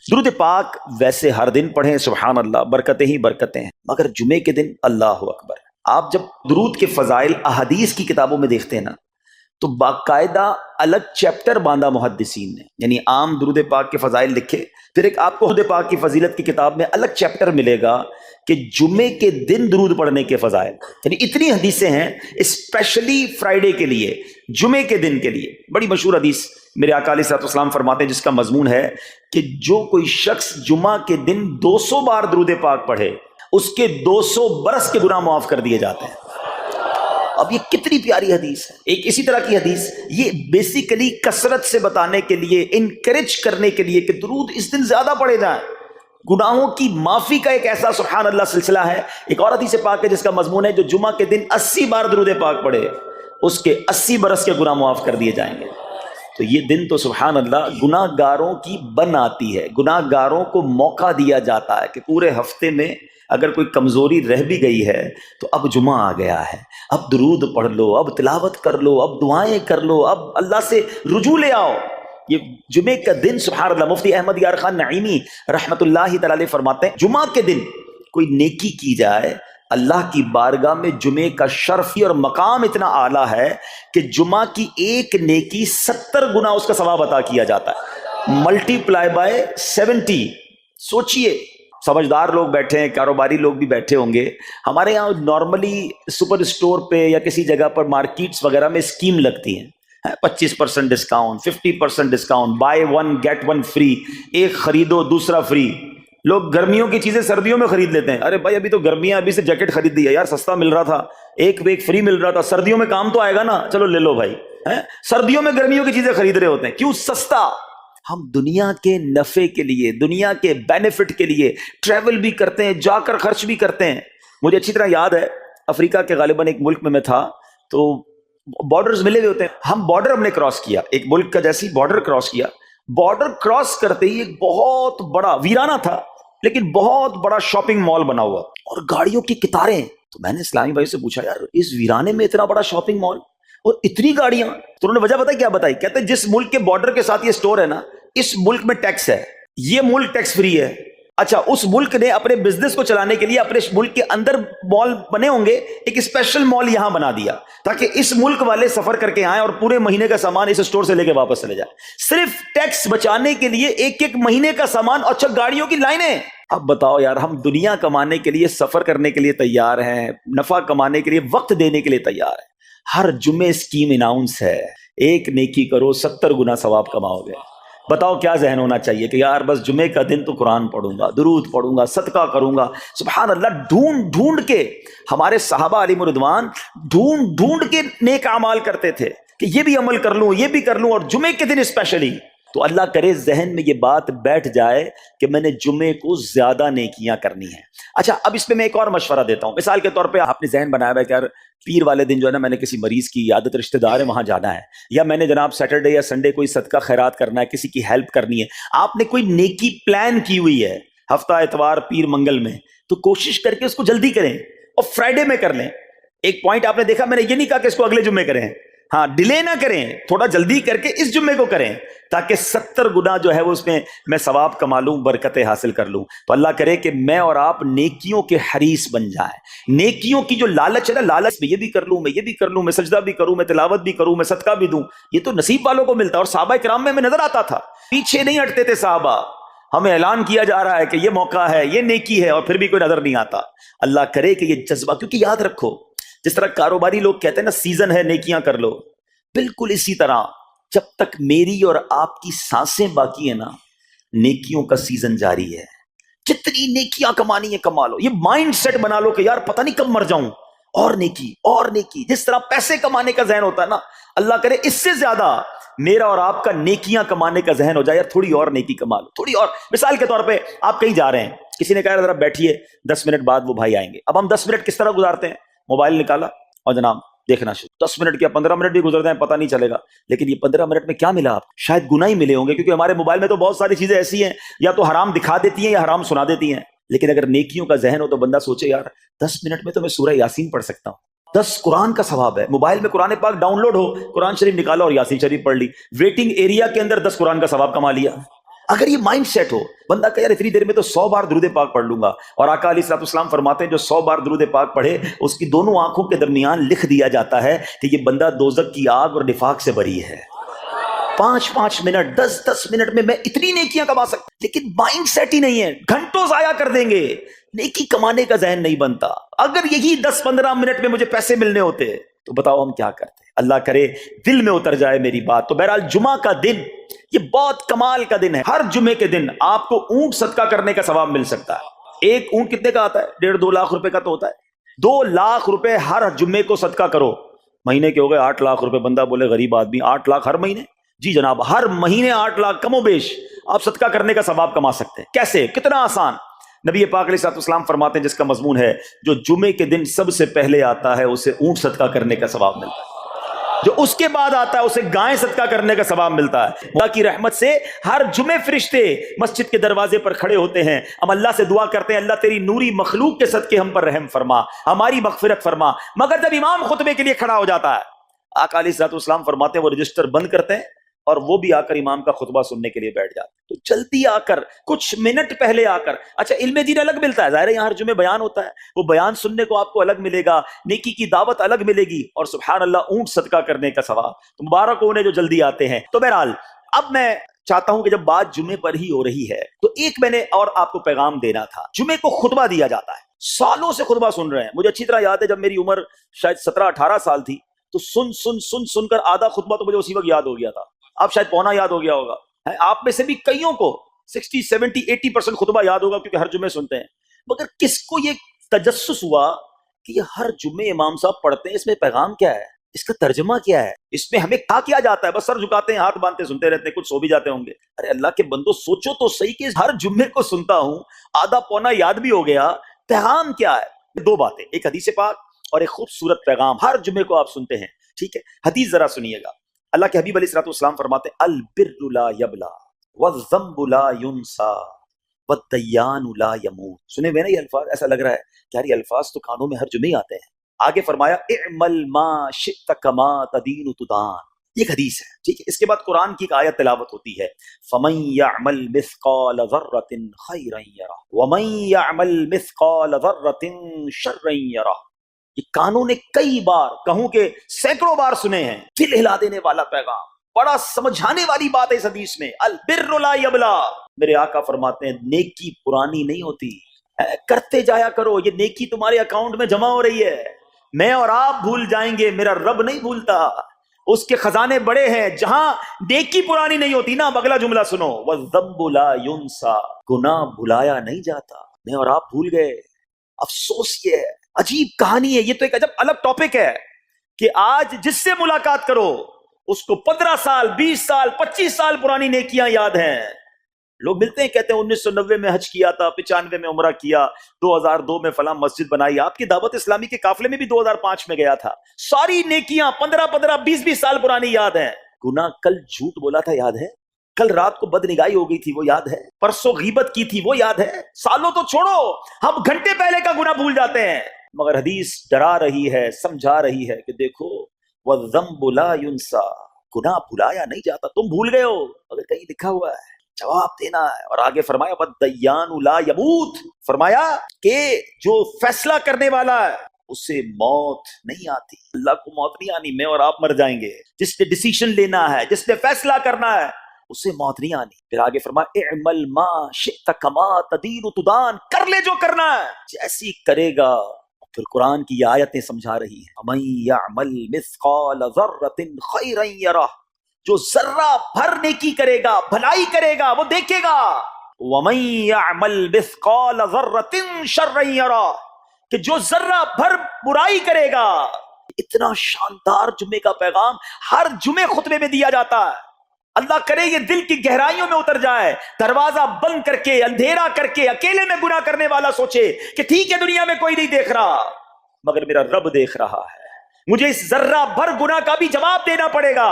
درود پاک ویسے ہر دن پڑھیں سبحان اللہ، برکتیں ہی برکتیں ہیں، مگر جمعے کے دن اللہ اکبر۔ آپ جب درود کے فضائل احادیث کی کتابوں میں دیکھتے ہیں نا تو باقاعدہ الگ چیپٹر باندھا محدثین نے، یعنی عام درود پاک کے فضائل لکھے، پھر ایک آپ کو درود پاک کی فضیلت کی کتاب میں الگ چیپٹر ملے گا کہ جمعے کے دن درود پڑھنے کے فضائل، یعنی اتنی حدیثیں ہیں اسپیشلی فرائیڈے کے لیے، جمعے کے دن کے لیے۔ بڑی مشہور حدیث میرے آقا علیہ الصلوۃ والسلام فرماتے ہیں جس کا مضمون ہے کہ جو کوئی شخص جمعہ کے دن 200 بار درود پاک پڑھے اس کے 200 برس کے گناہ معاف کر دیے جاتے ہیں۔ اب یہ کتنی پیاری حدیث ہے۔ ایک اسی طرح کی حدیث یہ بیسیکلی کثرت سے بتانے کے لیے، انکریج کرنے کے لیے کہ درود اس دن زیادہ پڑھے جائیں، گناہوں کی معافی کا ایک ایسا سبحان اللہ سلسلہ ہے۔ ایک اور حدیث پاک ہے جس کا مضمون ہے جو جمعہ کے دن 80 بار درود پاک پڑھے اس کے 80 برس کے گناہ معاف کر دیے جائیں گے۔ تو یہ دن تو سبحان اللہ گناہ گاروں کی بن آتی ہے، گناہ گاروں کو موقع دیا جاتا ہے کہ پورے ہفتے میں اگر کوئی کمزوری رہ بھی گئی ہے تو اب جمعہ آ گیا ہے، اب درود پڑھ لو، اب تلاوت کر لو، اب دعائیں کر لو، اب اللہ سے رجوع لے آؤ۔ یہ جمعے کا دن سبحان اللہ، مفتی احمد یار خان نعیمی رحمت اللہ تعالی علیہ فرماتے ہیں جمعہ کے دن کوئی نیکی کی جائے اللہ کی بارگاہ میں جمعے کا شرف اور مقام اتنا اعلیٰ ہے کہ جمعہ کی ایک نیکی 70 گنا اس کا ثواب عطا کیا جاتا ہے، ملٹی پلائی بائی 70۔ سوچئے، سمجھدار لوگ بیٹھے ہیں، کاروباری لوگ بھی بیٹھے ہوں گے۔ ہمارے یہاں نارملی سپر اسٹور پہ یا کسی جگہ پر مارکیٹس وغیرہ میں اسکیم لگتی ہیں، 25% discount, 50% discount, buy one get one free, ایک خریدو دوسرا فری۔ لوگ گرمیوں کی چیزیں سردیوں میں خرید لیتے ہیں، ارے بھائی ابھی تو گرمیاں، ابھی سے جیکٹ خرید دی ہے یار، سستا مل رہا تھا، ایک فری مل رہا تھا، سردیوں میں کام تو آئے گا نا، چلو لے لو بھائی۔ سردیوں میں گرمیوں کی چیزیں خرید رہے ہوتے ہیں، کیوں؟ سستا۔ ہم دنیا کے نفع کے لیے، دنیا کے بینیفٹ کے لیے ٹریول بھی کرتے ہیں، جا کر خرچ بھی کرتے ہیں۔ مجھے اچھی طرح یاد ہے افریقہ کے غالباً ایک ملک میں تھا، تو بارڈرز ملے ہوئے ہوتے ہیں، ہم بارڈر ہم نے کراس کیا، ایک ملک کا جیسی بارڈر کراس کیا، بارڈر کراس کرتے ہی ایک بہت بڑا ویرانہ تھا لیکن بہت بڑا شاپنگ مال بنا ہوا اور گاڑیوں کی قطاریں۔ تو میں نے اسلامی بھائی سے پوچھا یار اس ویرانے میں اتنا بڑا شاپنگ مال اور اتنی گاڑیاں؟ تو انہوں نے وجہ بتائی، کیا بتائی؟ کہتے ہیں جس ملک کے بارڈر کے ساتھ یہ سٹور ہے نا، اس ملک میں ٹیکس ہے، یہ ملک ٹیکس فری ہے۔ اچھا، اس ملک نے اپنے بزنس کو چلانے کے لیے اپنے ملک کے اندر مال بنے ہوں گے، ایک اسپیشل مال یہاں بنا دیا تاکہ اس ملک والے سفر کر کے آئیں اور پورے مہینے کا سامان اس سٹور سے لے کے واپس چلے جائیں، صرف ٹیکس بچانے کے لیے ایک ایک مہینے کا سامان۔ اچھا، گاڑیوں کی لائنیں۔ اب بتاؤ یار، ہم دنیا کمانے کے لیے، سفر کرنے کے لیے تیار ہیں، نفع کمانے کے لیے، وقت دینے کے لیے تیار ہیں۔ ہر جمعے اسکیم اناؤنس ہے، ایک نیکی کرو 70 گنا ثواب کماؤ گے۔ بتاؤ کیا ذہن ہونا چاہیے کہ یار بس جمعے کا دن تو قرآن پڑھوں گا، درود پڑھوں گا، صدقہ کروں گا۔ سبحان اللہ، ڈھونڈ ڈھونڈ کے ہمارے صحابہ علیہم رضوان ڈھونڈ ڈھونڈ کے نیک اعمال کرتے تھے کہ یہ بھی عمل کر لوں، یہ بھی کر لوں، اور جمعے کے دن اسپیشلی۔ تو اللہ کرے ذہن میں یہ بات بیٹھ جائے کہ میں نے جمعے کو زیادہ نیکیاں کرنی ہیں۔ اچھا، اب اس پہ میں ایک اور مشورہ دیتا ہوں۔ مثال کے طور پہ آپ نے ذہن بنایا ہے کہ یار پیر والے دن جو ہے نا، میں نے کسی مریض کی عیادت، رشتہ دار ہے وہاں جانا ہے، یا میں نے جناب سیٹرڈے یا سنڈے کوئی صدقہ خیرات کرنا ہے، کسی کی ہیلپ کرنی ہے۔ آپ نے کوئی نیکی پلان کی ہوئی ہے ہفتہ اتوار پیر منگل میں، تو کوشش کر کے اس کو جلدی کریں اور فرائیڈے میں کر لیں۔ ایک پوائنٹ آپ نے دیکھا، میں نے یہ نہیں کہا کہ اس کو اگلے جمعے کریں، ہاں ڈیلے نہ کریں، تھوڑا جلدی کر کے اس جمعے کو کریں تاکہ 70 گنا جو ہے وہ اس میں ثواب کما لوں، برکتیں حاصل کر لوں۔ تو اللہ کرے کہ میں اور آپ نیکیوں کے حریص بن جائیں۔ نیکیوں کی جو لالچ ہے نا، لالچ میں یہ بھی کر لوں، میں یہ بھی کر لوں، میں سجدہ بھی کروں، میں تلاوت بھی کروں، میں صدقہ بھی دوں، یہ تو نصیب والوں کو ملتا ہے۔ اور صحابہ کرام میں ہمیں نظر آتا تھا، پیچھے نہیں ہٹتے تھے صحابہ، ہمیں اعلان کیا جا رہا ہے کہ یہ موقع ہے، یہ نیکی ہے، اور پھر بھی کوئی نظر نہیں آتا۔ اللہ کرے کہ یہ جذبہ، کیونکہ یاد رکھو جس طرح کاروباری لوگ کہتے ہیں نا سیزن ہے نیکیاں کر لو، بالکل اسی طرح جب تک میری اور آپ کی سانسیں باقی ہیں نا، نیکیوں کا سیزن جاری ہے۔ جتنی نیکیاں کمانی ہے کما لو، یہ مائنڈ سیٹ بنا لو کہ یار پتہ نہیں کب مر جاؤں، اور نیکی اور نیکی۔ جس طرح پیسے کمانے کا ذہن ہوتا ہے نا، اللہ کرے اس سے زیادہ میرا اور آپ کا نیکیاں کمانے کا ذہن ہو جائے، یار تھوڑی اور نیکی کما لو، تھوڑی اور۔ مثال کے طور پہ آپ کہیں جا رہے ہیں، کسی نے کہا ذرا بیٹھیے 10 منٹ بعد وہ بھائی آئیں گے۔ اب ہم 10 منٹ کس طرح گزارتے ہیں؟ موبائل نکالا اور جناب دیکھنا شروع، 10 منٹ کیا 15 منٹ بھی گزر جائیں پتہ نہیں چلے گا، لیکن یہ 15 منٹ میں کیا ملا آپ؟ شاید گناہ ہی ملے ہوں گے، کیونکہ ہمارے موبائل میں تو بہت ساری چیزیں ایسی ہیں یا تو حرام دکھا دیتی ہیں یا حرام سنا دیتی ہیں۔ لیکن اگر نیکیوں کا ذہن ہو تو بندہ سوچے یار 10 منٹ میں تو میں سورہ یاسین پڑھ سکتا ہوں، 10 قرآن کا ثواب ہے۔ موبائل میں قرآن پاک ڈاؤن لوڈ ہو، قرآن شریف نکالا اور یاسین شریف پڑھ لی، ویٹنگ ایریا کے اندر 10 قرآن کا ثواب کما لیا۔ اگر یہ مائنڈ سیٹ ہو، بندہ کہ یار اتنی دیر میں تو 100 بار درود پاک پڑھ لوں گا، اور آقا علیہ الصلوۃ والسلام فرماتے ہیں جو 100 بار درود پاک پڑھے اس کی دونوں آنکھوں کے درمیان لکھ دیا جاتا ہے کہ یہ بندہ دوزخ کی آگ اور نفاق سے بری ہے۔ 5 منٹ 10 منٹ میں اتنی نیکیاں کما سکتا، لیکن مائنڈ سیٹ ہی نہیں ہے، گھنٹوں ضائع کر دیں گے، نیکی کمانے کا ذہن نہیں بنتا۔ اگر یہی 10-15 منٹ میں مجھے پیسے ملنے ہوتے تو بتاؤ ہم کیا کرتے؟ اللہ کرے دل میں اتر جائے میری بات۔ تو بہرحال جمعہ کا دن یہ بہت کمال کا دن ہے۔ ہر جمعے کے دن آپ کو اونٹ صدقہ کرنے کا ثواب مل سکتا ہے۔ ایک اونٹ کتنے کا آتا ہے؟ 1.5-2 لاکھ روپے کا تو ہوتا ہے۔ 2 لاکھ روپے ہر جمعے کو صدقہ کرو، مہینے کے ہو گئے 8 لاکھ روپے۔ بندہ بولے غریب آدمی 8 لاکھ ہر مہینے؟ جی جناب، ہر مہینے 8 لاکھ کم و بیش آپ صدقہ کرنے کا ثواب کما سکتے ہیں۔ کیسے؟ کتنا آسان۔ نبی پاک علیہ الصلوۃ والسلام فرماتے ہیں، جس کا مضمون ہے جو جمعے کے دن سب سے پہلے آتا ہے اسے اونٹ صدقہ کرنے کا ثواب ملتا ہے، جو اس کے بعد آتا ہے اسے گائے صدقہ کرنے کا ثواب ملتا ہے۔ اللہ کی رحمت سے ہر جمعے فرشتے مسجد کے دروازے پر کھڑے ہوتے ہیں، ہم اللہ سے دعا کرتے ہیں اللہ تیری نوری مخلوق کے صدقے ہم پر رحم فرما، ہماری مغفرت فرما۔ مگر جب امام خطبے کے لیے کھڑا ہو جاتا ہے، آقا علیہ الصلوۃ والسلام فرماتے ہیں وہ رجسٹر بند کرتے ہیں اور وہ بھی آ کر امام کا خطبہ سننے کے لیے بیٹھ جاتے ہیں۔ تو جلدی آ کر، کچھ منٹ پہلے آ کر، اچھا علم دین الگ ملتا ہے، ظاہر ہے یہاں ہر جمعے بیان ہوتا ہے، وہ بیان سننے کو آپ کو الگ ملے گا، نیکی کی دعوت الگ ملے گی، اور سبحان اللہ اونٹ صدقہ کرنے کا ثواب۔ تو مبارک ہو انہیں جو جلدی آتے ہیں۔ تو بہرحال اب میں چاہتا ہوں کہ جب بات جمعے پر ہی ہو رہی ہے تو ایک میں نے اور آپ کو پیغام دینا تھا۔ جمعے کو خطبہ دیا جاتا ہے، سالوں سے خطبہ سن رہے ہیں۔ مجھے اچھی طرح یاد ہے جب میری عمر شاید 17-18 سال تھی تو سن کر آدھا خطبہ تو مجھے اسی وقت یاد ہو گیا تھا، اب شاید پونا یاد ہو گیا ہوگا۔ آپ میں سے بھی کئیوں کو 60-70-80% خطبہ یاد ہوگا کیونکہ ہر جمعے سنتے ہیں۔ مگر کس کو یہ تجسس ہوا کہ یہ ہر جمعے امام صاحب پڑھتے ہیں، اس میں پیغام کیا ہے، اس کا ترجمہ کیا ہے، اس میں ہمیں کیا جاتا ہے؟ بس سر جھکاتے ہیں، ہاتھ باندھتے سنتے رہتے ہیں، کچھ سو بھی جاتے ہوں گے۔ ارے اللہ کے بندو سوچو تو صحیح کہ ہر جمعے کو سنتا ہوں، آدھا پونا یاد بھی ہو گیا، پیغام کیا ہے؟ 2 باتیں، ایک حدیث پاک اور ایک خوبصورت پیغام ہر جمعے کو آپ سنتے ہیں، ٹھیک ہے؟ حدیث ذرا سنیے گا۔ اللہ کے حبیب علیہ الصلوۃ والسلام فرماتے ہیں البر لا یبلا والذنب لا ینسا والدیان لا یموت۔ سنے ہوئے نا یہ الفاظ؟ ایسا لگ رہا ہے کہ یار یہ الفاظ تو کانوں میں ہر جمعے ہی آتے ہیں۔ آگے فرمایا اعمل ما شئت کما تدین تدان، یہ ایک حدیث ہے، ٹھیک ہے؟ اس کے بعد قرآن کی ایک آیت تلاوت ہوتی ہے فمن یعمل مثقال ذرۃ خیرا یرہ ومن یعمل مثقال ذرۃ شرا یرہ۔ یہ کانوں نے کئی بار، کہوں کہ سینکڑوں بار سنے ہیں، دل ہلا دینے والا پیغام، بڑا سمجھانے والی بات ہے اس حدیث میں۔ البر لا یبلا، میرے آقا فرماتے ہیں نیکی پرانی نہیں ہوتی، کرتے جایا کرو، یہ نیکی تمہارے اکاؤنٹ میں جمع ہو رہی ہے۔ میں اور آپ بھول جائیں گے، میرا رب نہیں بھولتا، اس کے خزانے بڑے ہیں۔ جہاں نیکی پرانی نہیں ہوتی نا، اگلا جملہ سنو، والذنب لا ینسا، گناہ بھلایا نہیں جاتا۔ میں اور آپ بھول گئے، افسوس یہ ہے، عجیب کہانی ہے۔ یہ تو ایک عجب الگ ٹاپک ہے کہ آج جس سے ملاقات کرو اس کو 15 سال 20 سال 25 سال پرانی نیکیاں یاد ہیں۔ لوگ ملتے ہیں کہتے ہیں 1990 میں حج کیا تھا، 95 میں عمرہ کیا، 2002 میں فلاں مسجد بنائی۔ آپ کی دعوت اسلامی کے قافلے میں بھی 2005 میں گیا تھا۔ ساری نیکیاں 15 20 سال پرانی یاد ہیں۔ گناہ کل جھوٹ بولا تھا یاد ہے، کل رات کو بد نگاہی ہو گئی تھی وہ یاد ہے، پرسوں غیبت کی تھی وہ یاد ہے، سالوں تو چھوڑو، ہم گھنٹے پہلے کا گناہ بھول جاتے ہیں۔ مگر حدیث ڈرا رہی ہے، سمجھا رہی ہے کہ دیکھو والذنب لا ینسا، گناہ بھلایا نہیں جاتا۔ تم بھول گئے ہو اگر کہیں لکھا ہوا ہے، جواب دینا ہے۔ اور آگے فرمایا والدیان لا یموت، فرمایا کہ جو فیصلہ کرنے والا ہے اسے موت نہیں آتی۔ اللہ کو موت نہیں آنی، میں اور آپ مر جائیں گے۔ جس نے ڈیسیشن لینا ہے، جس نے فیصلہ کرنا ہے، اسے موت نہیں آنی۔ پھر آگے فرمایا اعمل ما شئت کما تدین تدان، کر لے جو کرنا ہے، جیسی کرے گا۔ پھر قرآن کی یہ آیتیں سمجھا رہی ہیں ومن یعمل مثقال ذرۃ خیرا یرہ، جو ذرہ بھر نیکی کرے گا، بھلائی کرے گا، وہ دیکھے گا۔ ومن یعمل مثقال ذرۃ شرا یرہ، کہ جو ذرہ بھر برائی کرے گا۔ اتنا شاندار جمعے کا پیغام ہر جمعے خطبے میں دیا جاتا ہے۔ اللہ کرے یہ دل کی گہرائیوں میں اتر جائے، دروازہ بند کر کے، اندھیرا کر کے، اکیلے میں گناہ کرنے والا سوچے کہ ٹھیک ہے دنیا میں کوئی نہیں دیکھ رہا مگر میرا رب دیکھ رہا ہے، مجھے اس ذرہ بھر گناہ کا بھی جواب دینا پڑے گا۔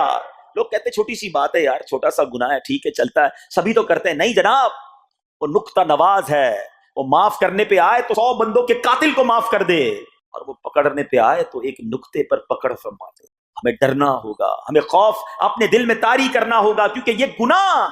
لوگ کہتے ہیں چھوٹی سی بات ہے یار، چھوٹا سا گناہ ہے، ٹھیک ہے چلتا ہے، سبھی تو کرتے ہیں۔ نہیں جناب، وہ نقطہ نواز ہے، وہ معاف کرنے پہ آئے تو 100 بندوں کے قاتل کو معاف کر دے، اور وہ پکڑنے پہ آئے تو ایک نقطے پر پکڑ فرما دے۔ ہمیں ڈرنا ہوگا، ہمیں خوف اپنے دل میں طاری کرنا ہوگا، کیونکہ یہ گناہ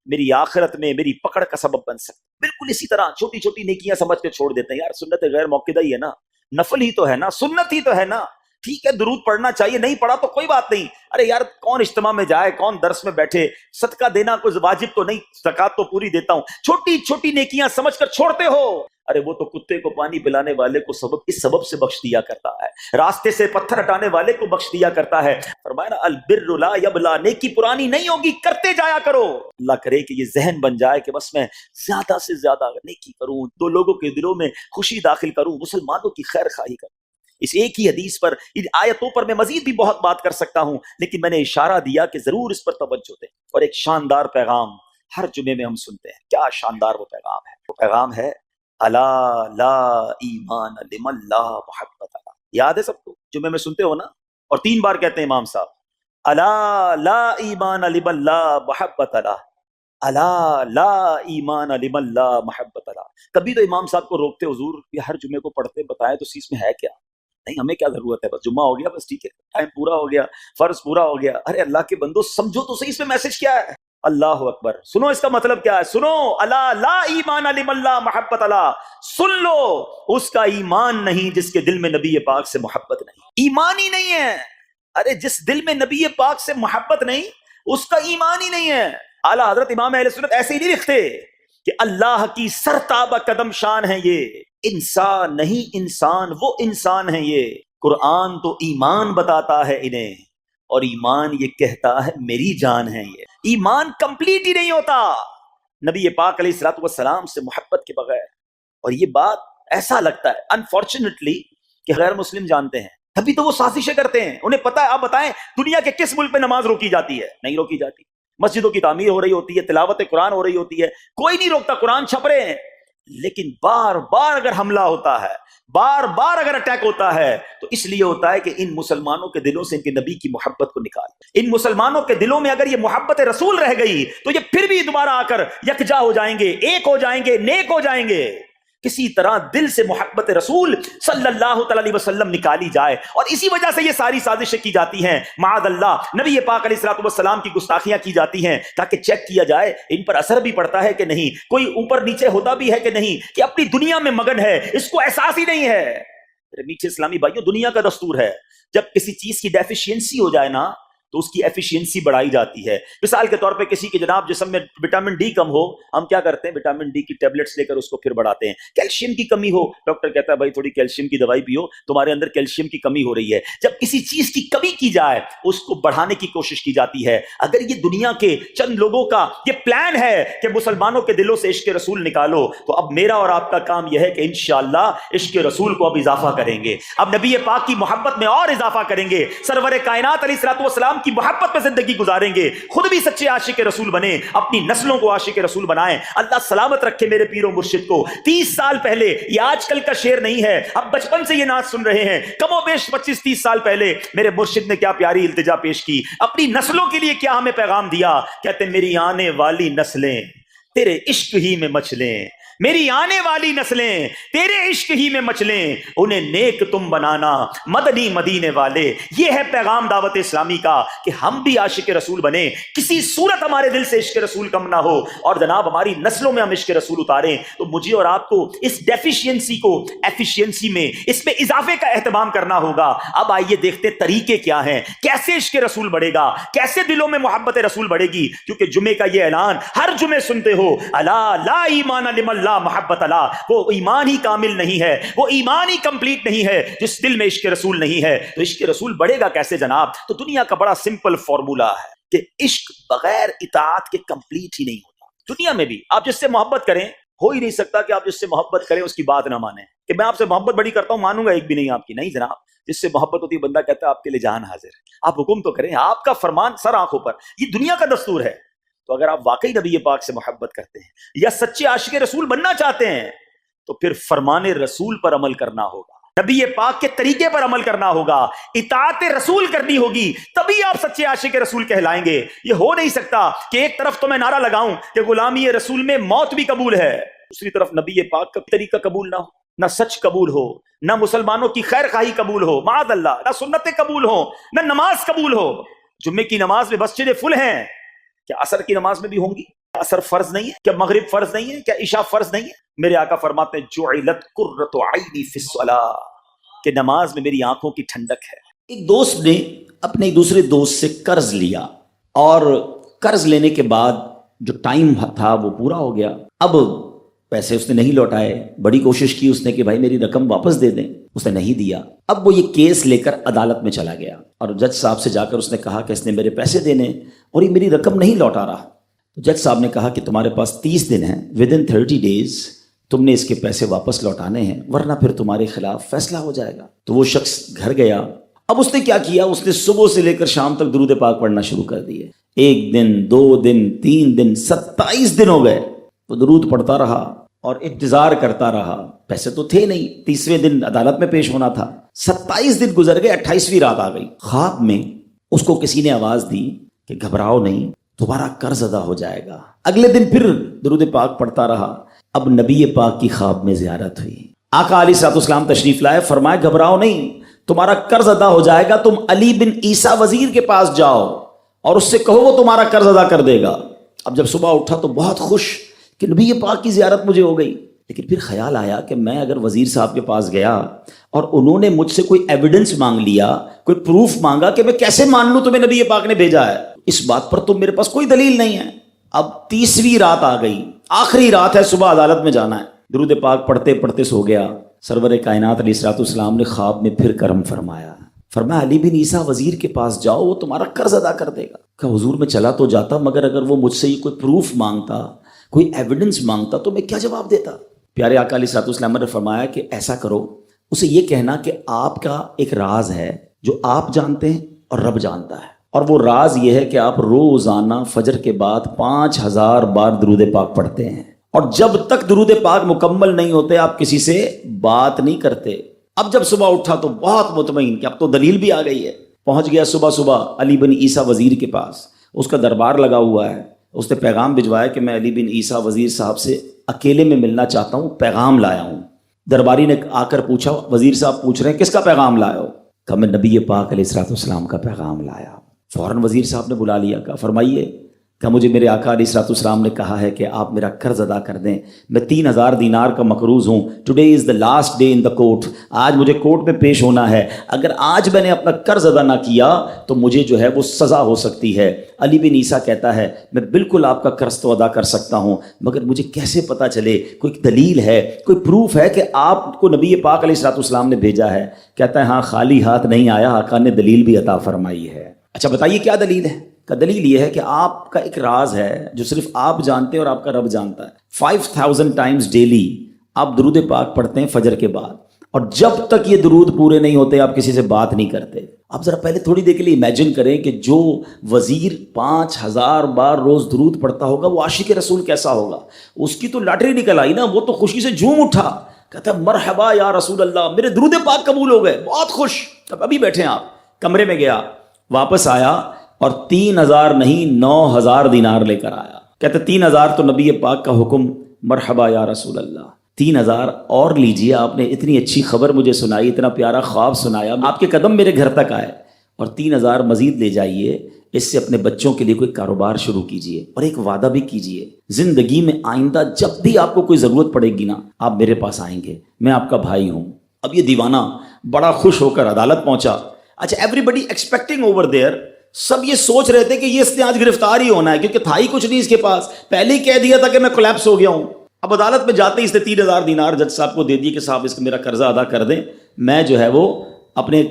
میری آخرت میں میری پکڑ کا سبب بن سکتا ہے۔ بالکل اسی طرح چھوٹی چھوٹی نیکیاں سمجھ کے چھوڑ دیتے ہیں، یار سنت غیر موقدہ ہی ہے نا، نفل ہی تو ہے نا، سنت ہی تو ہے نا، ٹھیک ہے درود پڑھنا چاہیے، نہیں پڑھا تو کوئی بات نہیں، ارے یار کون اجتماع میں جائے، کون درس میں بیٹھے، صدقہ دینا کوئی واجب تو نہیں، زکوٰۃ تو پوری دیتا ہوں، چھوٹی چھوٹی نیکیاں سمجھ کر چھوڑتے ہو، ارے وہ تو کتے کو پانی پلانے والے کو اس سبب سے بخش دیا کرتا ہے، راستے سے پتھر ہٹانے والے کو بخش دیا کرتا ہے۔ فرمایا نا البر لا یبلا، نیکی پرانی نہیں ہوگی، کرتے جایا کرو۔ اللہ کرے کہ یہ ذہن بن جائے کہ بس میں زیادہ سے زیادہ نیکی کروں، دو لوگوں کے دلوں میں خوشی داخل کروں، مسلمانوں کی خیر خواہی کروں۔ اس ایک ہی حدیث پر، ان آیتوں پر میں مزید بھی بہت بات کر سکتا ہوں، لیکن میں نے اشارہ دیا کہ ضرور اس پر توجہ دیں۔ اور ایک شاندار پیغام ہر جمعے میں ہم سنتے ہیں، کیا شاندار وہ پیغام ہے، وہ پیغام ہے الا لا ایمان لمن لا محبت لا۔ یاد ہے سب کو، جمعے میں سنتے ہو نا، اور 3 بار کہتے ہیں امام صاحب، الا لا ایمان لمن لا محبت لا، الا لا ایمان لمن لا محبت لا۔ کبھی تو امام صاحب کو روکتے، حضور یہ ہر جمعے کو پڑھتے بتائیں تو اس میں ہے کیا؟ نہیں ہمیں کیا ضرورت ہے، بس جمعہ ہو گیا، بس ٹھیک ہے، ٹائم پورا ہو گیا، فرض پورا ہو گیا۔ ارے اللہ کے بندو سمجھو تو صحیح اس میں میسج کیا ہے۔ اللہ اکبر، سنو اس کا مطلب کیا ہے، سنو، الا لا ایمان لمن لا محبت لا، سن لو اس کا ایمان نہیں جس کے دل میں نبی پاک سے محبت نہیں، ایمان ہی نہیں ہے۔ ارے جس دل میں نبی پاک سے محبت نہیں اس کا ایمان ہی نہیں ہے۔ اعلیٰ حضرت امام اہل سنت ایسے ہی نہیں لکھتے کہ اللہ کی سرتابہ قدم شان ہے یہ، انسان نہیں انسان، وہ انسان ہے یہ، قرآن تو ایمان بتاتا ہے انہیں، اور ایمان یہ کہتا ہے میری جان ہے یہ۔ ایمان کمپلیٹ ہی نہیں ہوتا نبی پاک علیہ الصلوۃ والسلام سے محبت کے بغیر۔ اور یہ بات ایسا لگتا ہے انفارچونیٹلی کہ غیر مسلم جانتے ہیں، تبھی تو وہ سازشیں کرتے ہیں، انہیں پتہ ہے۔ آپ بتائیں دنیا کے کس ملک میں نماز روکی جاتی ہے؟ نہیں روکی جاتی، مسجدوں کی تعمیر ہو رہی ہوتی ہے، تلاوت قرآن ہو رہی ہوتی ہے، کوئی نہیں روکتا، قرآن چھپ رہے ہیں، لیکن بار بار اگر حملہ ہوتا ہے، بار بار اگر اٹیک ہوتا ہے تو اس لیے ہوتا ہے کہ ان مسلمانوں کے دلوں سے ان کے نبی کی محبت کو نکال، ان مسلمانوں کے دلوں میں اگر یہ محبت رسول رہ گئی تو یہ پھر بھی دوبارہ آ کر یکجا ہو جائیں گے، ایک ہو جائیں گے، نیک ہو جائیں گے۔ کسی طرح دل سے محبت رسول صلی اللہ تعالی علیہ وسلم نکالی جائے، اور اسی وجہ سے یہ ساری سازشیں کی جاتی ہیں، معاذ اللہ نبی پاک علیہ الصلوۃ والسلام کی گستاخیاں کی جاتی ہیں تاکہ چیک کیا جائے ان پر اثر بھی پڑتا ہے کہ نہیں، کوئی اوپر نیچے ہوتا بھی ہے کہ نہیں، کہ اپنی دنیا میں مگن ہے، اس کو احساس ہی نہیں ہے۔ میرے میٹھے اسلامی بھائیوں، دنیا کا دستور ہے جب کسی چیز کی ڈیفیشینسی ہو جائے نا تو اس کی ایفیشینسی بڑھائی جاتی ہے۔ مثال کے طور پہ کسی کے جناب جسم میں وٹامن ڈی کم ہو، ہم کیا کرتے ہیں، وٹامن ڈی کی ٹیبلٹس لے کر اس کو پھر بڑھاتے ہیں۔ کیلشیم کی کمی ہو، ڈاکٹر کہتا ہے بھائی تھوڑی کیلشیم کی دوائی پیو، تمہارے اندر کیلشیم کی کمی ہو رہی ہے۔ جب کسی چیز کی کمی کی جائے اس کو بڑھانے کی کوشش کی جاتی ہے۔ اگر یہ دنیا کے چند لوگوں کا یہ پلان ہے کہ مسلمانوں کے دلوں سے عشق رسول نکالو، تو اب میرا اور آپ کا کام یہ ہے کہ انشاءاللہ عشق رسول کو اب اضافہ کریں گے، اب نبی پاک کی محبت میں اور اضافہ کریں گے، سرور کائنات علیہ الصلوۃ والسلام کی محبت میں زندگی گزاریں گے، خود بھی سچے عاشق رسول بنے، اپنی نسلوں کو عاشق رسول بنائیں۔ اللہ سلامت رکھے میرے پیر و مرشد کو۔ 30 سال پہلے، یہ آج کل کا شعر نہیں ہے، اب بچپن سے یہ نعت سن رہے ہیں، کم و بیش 25-30 سال پہلے میرے مرشد نے کیا پیاری التجا پیش کی، اپنی نسلوں کے لیے کیا ہمیں پیغام دیا۔ کہتے ہیں میری آنے والی نسلیں تیرے عشق ہی میں مچلیں، میری آنے والی نسلیں تیرے عشق ہی میں مچلیں، انہیں نیک تم بنانا مدنی مدینے والے۔ یہ ہے پیغام دعوت اسلامی کا کہ ہم بھی عاشق رسول بنیں، کسی صورت ہمارے دل سے عشق رسول کم نہ ہو، اور جناب ہماری نسلوں میں ہم عشق رسول اتاریں۔ تو مجھے اور آپ کو اس ڈیفیشینسی کو ایفیشینسی میں، اس میں اضافے کا اہتمام کرنا ہوگا۔ اب آئیے دیکھتے طریقے کیا ہیں، کیسے عشق رسول بڑھے گا، کیسے دلوں میں محبت رسول بڑھے گی، کیونکہ جمعے کا یہ اعلان ہر جمعے سنتے ہو، الا لا ایمان لمن لا محبت لا، وہ ایمان ہی کامل نہیں ہے، وہ ایمان ہی کمپلیٹ نہیں ہے جس دل میں عشق رسول نہیں ہے۔ تو عشق رسول بڑھے گا کیسے جناب؟ تو دنیا کا بڑا سمپل فارمولا ہے کہ عشق بغیر اطاعت کے کمپلیٹ ہی نہیں ہوتا۔ دنیا میں بھی آپ جس سے محبت کریں، ہو ہی نہیں سکتا کہ آپ جس سے محبت کریں اس کی بات نہ مانیں، کہ میں آپ سے محبت بڑی کرتا ہوں مانوں گا ایک بھی نہیں آپ کی، نہیں جناب۔ جس سے محبت ہوتی ہے بندہ کہتا ہے آپ کے لیے جان حاضر ہے، آپ حکم تو کریں، آپ کا فرمان سر آنکھوں پر، یہ دنیا کا دستور ہے۔ تو اگر آپ واقعی نبی پاک سے محبت کرتے ہیں یا سچے عاشق رسول بننا چاہتے ہیں تو پھر فرمان رسول پر عمل کرنا ہوگا، نبی پاک کے طریقے پر عمل کرنا ہوگا، اطاعت رسول کرنی ہوگی، تبھی آپ سچے عاشق رسول کہلائیں گے۔ یہ ہو نہیں سکتا کہ ایک طرف تو میں نعرہ لگاؤں کہ غلامی رسول میں موت بھی قبول ہے، دوسری طرف نبی پاک کا طریقہ قبول نہ ہو، نہ سچ قبول ہو، نہ مسلمانوں کی خیر خواہی قبول ہو، معاذ اللہ، نہ سنتیں قبول ہو، نہ نماز قبول ہو۔ جمعے کی نماز میں مسجدیں فل ہیں، کیا عصر کی نماز میں بھی ہوں گی؟ اثر فرض نہیں ہے؟ کیا مغرب فرض نہیں ہے؟ کیا عشاء فرض نہیں ہے؟ میرے آقا فرماتے ہیں جعلت قرۃ عینی فی الصلاۃ، کہ نماز میں میری آنکھوں کی ٹھنڈک ہے۔ ایک دوست نے اپنے دوسرے دوست سے قرض لیا، اور قرض لینے کے بعد جو ٹائم تھا وہ پورا ہو گیا، اب پیسے اس نے نہیں لوٹائے، بڑی کوشش کی اس نے کہ بھائی میری رقم واپس دے دیں، اس نے نہیں دیا۔ اب وہ یہ کیس لے کر عدالت میں چلا گیا اور جج صاحب سے جا کر اس نے کہا کہ اس نے میرے پیسے دینے اور یہ میری رقم نہیں لوٹا رہا۔ جج صاحب نے کہا کہ تمہارے پاس 30 دن ہیں، ودن 30 days تم نے اس کے پیسے واپس لوٹانے ہیں، ورنہ پھر تمہارے خلاف فیصلہ ہو جائے گا۔ تو وہ شخص گھر گیا۔ اب اس نے کیا کیا، اس نے صبح سے لے کر شام تک درود پاک پڑھنا شروع کر دیے۔ 1 دن 2 دن 3 دن 27 دن ہو گئے، وہ درود پڑھتا رہا اور انتظار کرتا رہا۔ پیسے تو تھے نہیں، 30ویں دن عدالت میں پیش ہونا تھا۔ 27 دن گزر گئے، 28ویں رات آ گئی۔ خواب میں اس کو کسی نے آواز دی کہ گھبراؤ نہیں، تمہارا قرض ادا ہو جائے گا۔ اگلے دن پھر درود پاک پڑھتا رہا۔ اب نبی پاک کی خواب میں زیارت ہوئی، آقا علیہ الصلوۃ والسلام تشریف لائے، فرمائے گھبراؤ نہیں، تمہارا قرض ادا ہو جائے گا، تم علی بن عیسیٰ وزیر کے پاس جاؤ اور اس سے کہو وہ تمہارا قرض ادا کر دے گا۔ اب جب صبح اٹھا تو بہت خوش کہ نبی پاک کی زیارت مجھے ہو گئی، لیکن پھر خیال آیا کہ میں اگر وزیر صاحب کے پاس گیا اور انہوں نے مجھ سے کوئی ایویڈنس مانگ لیا، کوئی پروف مانگا، کہ میں کیسے مان لوں تمہیں نبی پاک نے بھیجا ہے؟ اس بات پر تو میرے پاس کوئی دلیل نہیں ہے۔ اب 30ویں رات آ گئی، آخری رات ہے، صبح عدالت میں جانا ہے۔ درود پاک پڑھتے پڑھتے سو گیا۔ سرور کائنات علیہ الصلوۃ والسلام نے خواب میں پھر کرم فرمایا، فرمایا علی بن عیسیٰ وزیر کے پاس جاؤ، وہ تمہارا قرض ادا کر دے گا۔ کہ حضور میں چلا تو جاتا، مگر اگر وہ مجھ سے یہ کوئی پروف مانگتا، کوئی ایویڈنس مانگتا تو میں کیا جواب دیتا؟ پیارے آقا علیہ الصلوۃ والسلام نے فرمایا کہ ایسا کرو، اسے یہ کہنا کہ آپ کا ایک راز ہے جو آپ جانتے ہیں اور رب جانتا ہے، اور وہ راز یہ ہے کہ آپ روزانہ فجر کے بعد 5000 بار درود پاک پڑھتے ہیں، اور جب تک درود پاک مکمل نہیں ہوتے آپ کسی سے بات نہیں کرتے۔ اب جب صبح اٹھا تو بہت مطمئن کہ اب تو دلیل بھی آ گئی ہے، پہنچ گیا صبح علی بن عیسیٰ وزیر کے پاس، اس کا دربار لگا ہوا ہے۔ اس نے پیغام بھجوایا کہ میں علی بن عیسیٰ وزیر صاحب سے اکیلے میں ملنا چاہتا ہوں، پیغام لایا ہوں۔ درباری نے آ کر پوچھا، وزیر صاحب پوچھ رہے ہیں کس کا پیغام لایا ہو؟ کہا میں نبی پاک علیہ الصلوۃ والسلام کا پیغام لایا۔ فوراً وزیر صاحب نے بلا لیا، کہا فرمائیے۔ کہ مجھے میرے آقا علیہ الصلوۃ والسلام نے کہا ہے کہ آپ میرا قرض ادا کر دیں، میں 3000 دینار کا مقروض ہوں، today is the last day in the court, آج مجھے کورٹ میں پیش ہونا ہے، اگر آج میں نے اپنا قرض ادا نہ کیا تو مجھے جو ہے وہ سزا ہو سکتی ہے۔ علی بن عیسیٰ کہتا ہے میں بالکل آپ کا قرض تو ادا کر سکتا ہوں، مگر مجھے کیسے پتہ چلے، کوئی دلیل ہے، کوئی پروف ہے کہ آپ کو نبی پاک علیہ الصلوۃ والسلام نے بھیجا ہے؟ کہتا ہے ہاں، خالی ہاتھ نہیں آیا، آقا نے دلیل بھی عطا فرمائی ہے۔ اچھا بتائیے کیا دلیل ہے؟ کا دلیل یہ ہے کہ آپ کا ایک راز ہے جو صرف آپ جانتے ہیں اور آپ کا رب جانتا ہے۔ 5000 ٹائمز ڈیلی آپ درود پاک پڑھتے ہیں فجر کے بعد، اور جب تک یہ درود پورے نہیں ہوتے آپ کسی سے بات نہیں کرتے۔ آپ ذرا پہلے تھوڑی دیر کے لیے امیجن کریں کہ جو وزیر 5000 بار روز درود پڑھتا ہوگا وہ عاشق رسول کیسا ہوگا؟ اس کی تو لاٹری نکل آئی نا، وہ تو خوشی سے جھوم اٹھا، کہتا ہے مرحبا یا رسول اللہ، میرے درود پاک قبول ہو گئے، بہت خوش۔ اب ابھی بیٹھے ہیں آپ، کمرے میں گیا، واپس آیا اور 3000 نہیں 9000 دینار لے کر آیا۔ کہتے 3000 تو نبی پاک کا حکم، مرحبا یا رسول اللہ، 3000 اور لیجئے، آپ نے اتنی اچھی خبر مجھے سنائی، اتنا پیارا خواب سنایا، آپ کے قدم میرے گھر تک آئے، اور 3000 مزید لے جائیے، اس سے اپنے بچوں کے لیے کوئی کاروبار شروع کیجئے، اور ایک وعدہ بھی کیجئے، زندگی میں آئندہ جب بھی آپ کو کوئی ضرورت پڑے گی نا، آپ میرے پاس آئیں گے، میں آپ کا بھائی ہوں۔ اب یہ دیوانہ بڑا خوش ہو کر عدالت پہنچا۔ اچھا everybody expecting over there, سب یہ سوچ رہے تھے کہ یہ اس نے آج گرفتار ہی ہونا ہے، کیونکہ تھا ہی کچھ نہیں اس کے پاس، پہلے ہی کہہ دیا تھا کہ میں کولیپس ہو گیا ہوں۔ اب عدالت میں جاتے ہی اس نے 3000 دینار جج صاحب کو دے دیے کہ صاحب اس کا میرا قرضہ ادا کر دیں، میں جو ہے وہ اپنے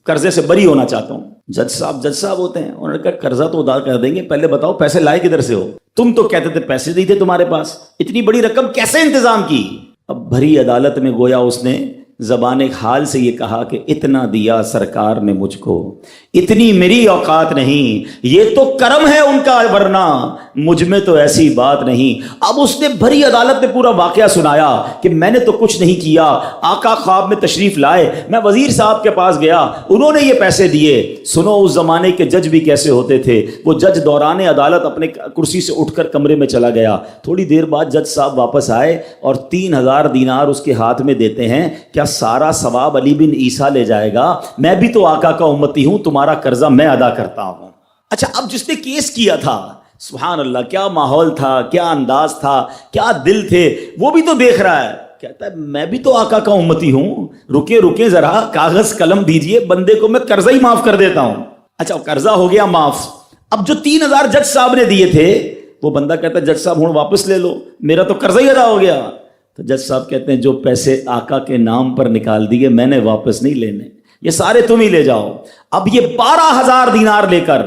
قرضے سے بری ہونا چاہتا ہوں۔ جج صاحب ہوتے ہیں، انہوں نے کہا قرضہ تو ادا کر دیں گے، پہلے بتاؤ پیسے لائے کدھر سے ہو؟ تم تو کہتے تھے پیسے نہیں تھے تمہارے پاس، اتنی بڑی رقم کیسے انتظام کی؟ اب بھری عدالت میں گویا اس نے زبان حال سے یہ کہا کہ اتنا دیا سرکار نے مجھ کو، اتنی میری اوقات نہیں، یہ تو کرم ہے ان کا، ورنہ مجھ میں تو ایسی بات نہیں۔ اب اس نے بھری عدالت میں پورا واقعہ سنایا کہ میں نے تو کچھ نہیں کیا، آقا خواب میں تشریف لائے، میں وزیر صاحب کے پاس گیا، انہوں نے یہ پیسے دیے۔ سنو اس زمانے کے جج بھی کیسے ہوتے تھے، وہ جج دوران عدالت اپنے کرسی سے اٹھ کر کمرے میں چلا گیا، تھوڑی دیر بعد جج صاحب واپس آئے اور 3000 دینار اس کے ہاتھ میں دیتے ہیں۔ کیا سارا ثواب علی بن عیسیٰ لے جائے گا؟ میں بھی تو آقا کا امتی ہوں، تمہارا قرضہ میں ادا کرتا ہوں۔ اچھا اب جس نے کیس کیا تھا سبحان اللہ، کیا ماحول تھا، کیا انداز تھا، کیا دل تھے. وہ بھی تو دیکھ رہا ہے، کہتا ہے میں بھی تو آقا کا امتی ہوں، رکیں ذرا، کاغذ قلم دیجئے، بندے کو میں قرضہ ہی معاف کر دیتا ہوں. اچھا قرضہ ہو گیا معاف. اب جو 3,000 جج صاحب نے دیے تھے، وہ بندہ کہتا ہے جج صاحب ہوں واپس لے لو، میرا تو قرضہ ہی ادا ہو گیا. تو جج صاحب کہتے ہیں جو پیسے آقا کے نام پر نکال دیے میں نے واپس نہیں لینے، یہ سارے تم ہی لے جاؤ. اب یہ 12,000 دینار لے کر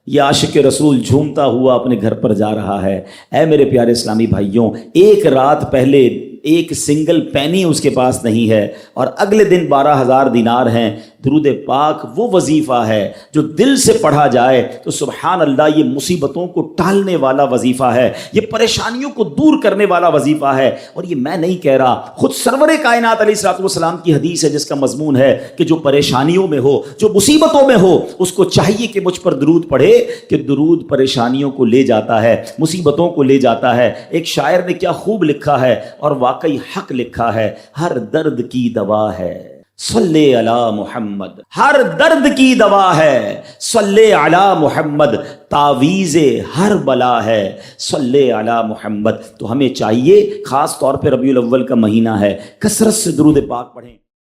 یہ عاشق رسول جھومتا ہوا اپنے گھر پر جا رہا ہے. اے میرے پیارے اسلامی بھائیوں، ایک رات پہلے ایک سنگل پینی اس کے پاس نہیں ہے، اور اگلے دن 12,000 دینار ہیں. درود پاک وہ وظیفہ ہے جو دل سے پڑھا جائے تو سبحان اللہ یہ مصیبتوں کو ٹالنے والا وظیفہ ہے، یہ پریشانیوں کو دور کرنے والا وظیفہ ہے. اور یہ میں نہیں کہہ رہا، خود سرور کائنات علیہ الصلوۃ والسلام کی حدیث ہے جس کا مضمون ہے کہ جو پریشانیوں میں ہو، جو مصیبتوں میں ہو، اس کو چاہیے کہ مجھ پر درود پڑھے، کہ درود پریشانیوں کو لے جاتا ہے، مصیبتوں کو لے جاتا ہے. ایک شاعر نے کیا خوب لکھا ہے، اور واقعی حق لکھا ہے، ہر درد کی دوا ہے صلی علی محمد. ہر درد کی دوا ہے صلی علی محمد، تعویذ ہر بلا ہے صلی علی محمد. تو ہمیں چاہیے، خاص طور پہ ربیع الاول کا مہینہ ہے، کثرت سے درود پاک پڑھیں.